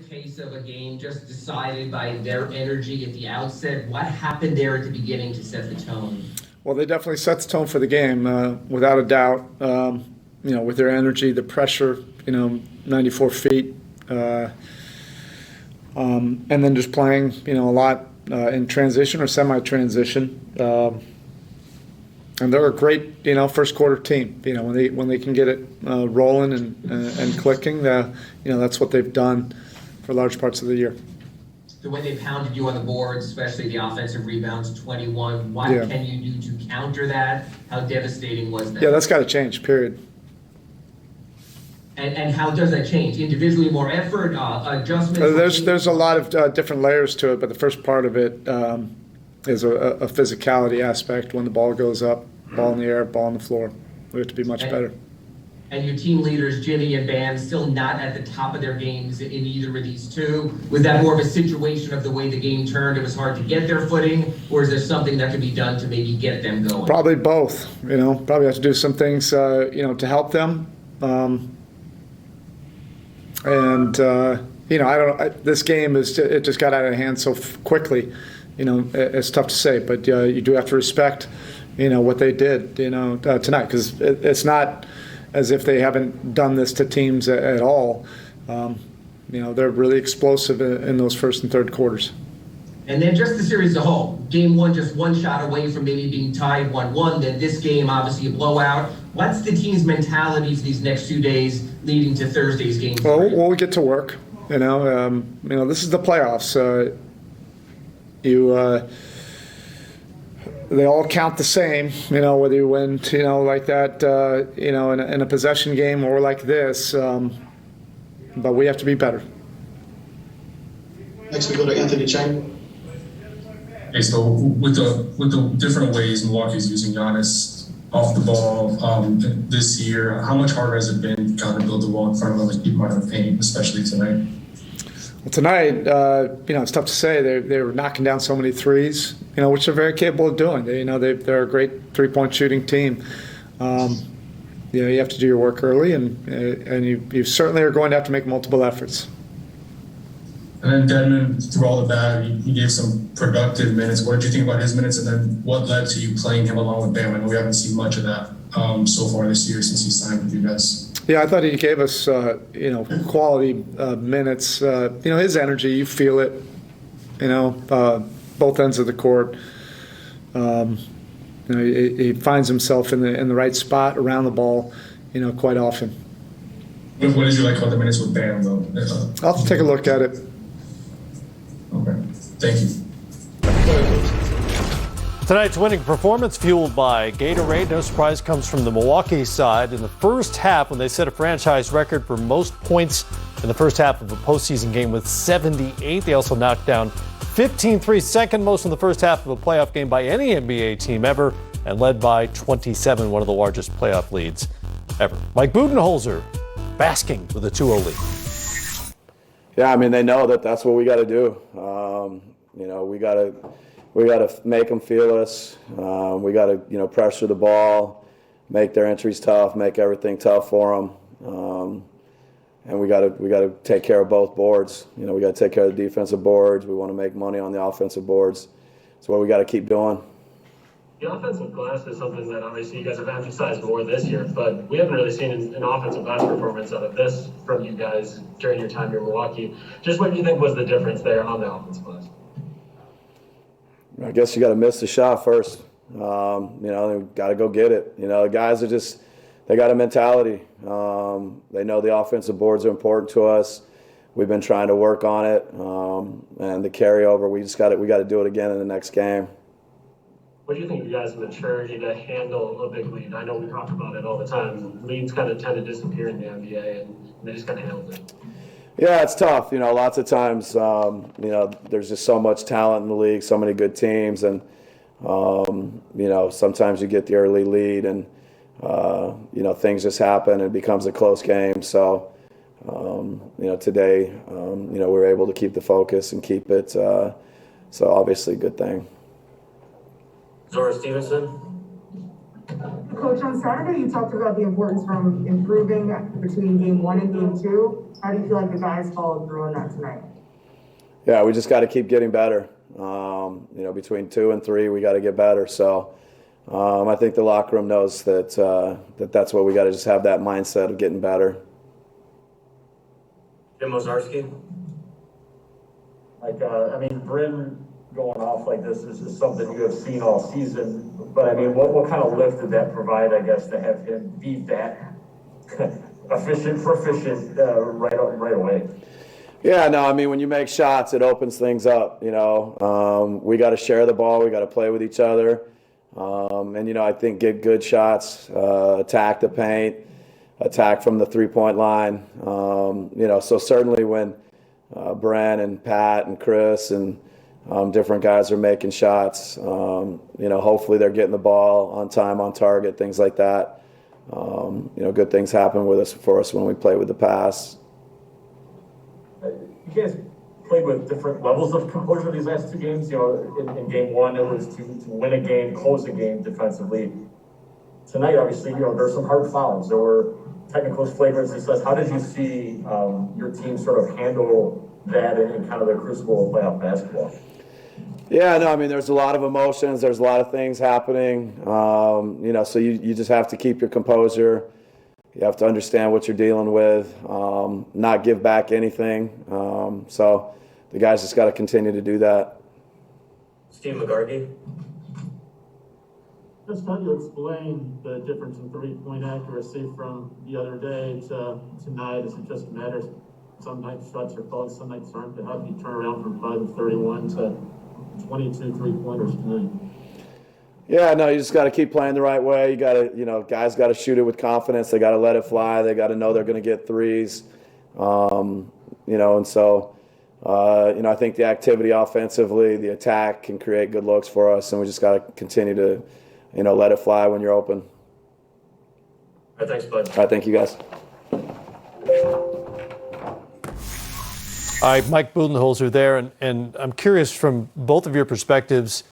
case of a game just decided by their energy at the outset? What happened there at the beginning to set the tone? Well, they definitely set the tone for the game, without a doubt. With their energy, the pressure, 94 feet, and then just playing, a lot in transition or semi-transition. And they're a great, first quarter team. When they can get it rolling and clicking, that's what they've done for large parts of the year. The way they pounded you on the boards, especially the offensive rebounds, 21. What can you do to counter that? How devastating was that? Yeah, that's got to change. Period. And how does that change? Individually, more effort, adjustments? There's a lot of different layers to it, but the first part of it is a physicality aspect. When the ball goes up, ball in the air, ball on the floor, we have to be much better. And your team leaders, Jimmy and Bam, still not at the top of their games in either of these two. Was that more of a situation of the way the game turned? It was hard to get their footing, or is there something that could be done to maybe get them going? Probably both. Probably have to do some things, to help them. This game it just got out of hand so quickly. It's tough to say, but you do have to respect, what they did, tonight, because it's not as if they haven't done this to teams at all. They're really explosive in those first and third quarters. And then just the series as a whole. Game one, just one shot away from maybe being tied 1-1. Then this game, obviously a blowout. What's the team's mentalities these next 2 days leading to Thursday's game? Well, we'll get to work. This is the playoffs. They all count the same, whether you win, like that, in a possession game or like this. But we have to be better. Next we go to Anthony Chang. Okay, so with the different ways Milwaukee's using Giannis off the ball this year, how much harder has it been to kind of build the wall in front of them, keep them out of paint, especially tonight? Well, tonight, it's tough to say. They were knocking down so many threes, which they're very capable of doing. They're a great three-point shooting team. You have to do your work early, and you certainly are going to have to make multiple efforts. And then Dedmon, through all of that, he gave some productive minutes. What did you think about his minutes, and then what led to you playing him along with Bam? I know we haven't seen much of that so far this year since he signed with you guys. Yeah, I thought he gave us, quality minutes. His energy, you feel it, both ends of the court. He finds himself in the right spot around the ball, quite often. What did you like about the minutes with Bam, though? I'll have to take a look at it. Okay. Thank you. Tonight's winning performance fueled by Gatorade. No surprise comes from the Milwaukee side. In the first half, when they set a franchise record for most points in the first half of a postseason game with 78, they also knocked down 15 threes, second most in the first half of a playoff game by any NBA team ever, and led by 27, one of the largest playoff leads ever. Mike Budenholzer basking with a 2-0 lead. Yeah, they know that's what we got to do. We got to make them feel us. We got to, pressure the ball, make their entries tough, make everything tough for them. And we got to take care of both boards. We got to take care of the defensive boards. We want to make money on the offensive boards. That's what we got to keep doing. The offensive glass is something that obviously you guys have emphasized more this year, but we haven't really seen an offensive glass performance out of this from you guys during your time here in Milwaukee. Just what do you think was the difference there on the offensive glass? I guess you got to miss the shot first. They got to go get it. The guys are they got a mentality. They know the offensive boards are important to us. We've been trying to work on it, and the carryover. We got to do it again in the next game. What do you think of your guys' maturity to handle a big lead? I know we talk about it all the time. Leads kind of tend to disappear in the NBA, and they just kind of handled it. Yeah, it's tough. Lots of times, there's just so much talent in the league, so many good teams, and sometimes you get the early lead, and things just happen, and it becomes a close game. So, today, we were able to keep the focus and keep it. So obviously, a good thing. Zora Stevenson. Coach, on Saturday, you talked about the importance from improving between game 1 and game 2. How do you feel like the guys followed through on that tonight? Yeah, we just got to keep getting better. Between 2 and 3, we got to get better. So I think the locker room knows that that's what we got to just have that mindset of getting better. Jim Ozarski? Bryn going off like this is something you have seen all season. But, what kind of lift did that provide, I guess, to have him be that proficient right away? Yeah, no, when you make shots, it opens things up, We got to share the ball. We got to play with each other. I think get good shots, attack the paint, attack from the three-point line. So certainly when Bren and Pat and Chris and different guys are making shots, hopefully they're getting the ball on time, on target, things like that. Good things happen for us when we play with the pass. You guys played with different levels of composure these last 2 games. In game 1, it was to win a game, close a game defensively. Tonight, obviously, there's some hard fouls. There were technical flagrants and stuff. How did you see your team sort of handle that in kind of the crucible of playoff basketball? Yeah, no, there's a lot of emotions. There's a lot of things happening. So you just have to keep your composure. You have to understand what you're dealing with, not give back anything. So the guys just got to continue to do that. Steve McGargy? Just how do you explain the difference in three-point accuracy from the other day to tonight? Is it just a matter of some nights shots are close, some nights aren't? How do you turn around from 5 of 31 to 22 three-pointers tonight? Yeah, no, you just got to keep playing the right way. You got to, guys got to shoot it with confidence. They got to let it fly. They got to know they're going to get threes. And so, I think the activity offensively, the attack can create good looks for us, and we just got to continue to, let it fly when you're open. All right, thanks, bud. All right, thank you, guys. All right, Mike Budenholzer there, and I'm curious from both of your perspectives,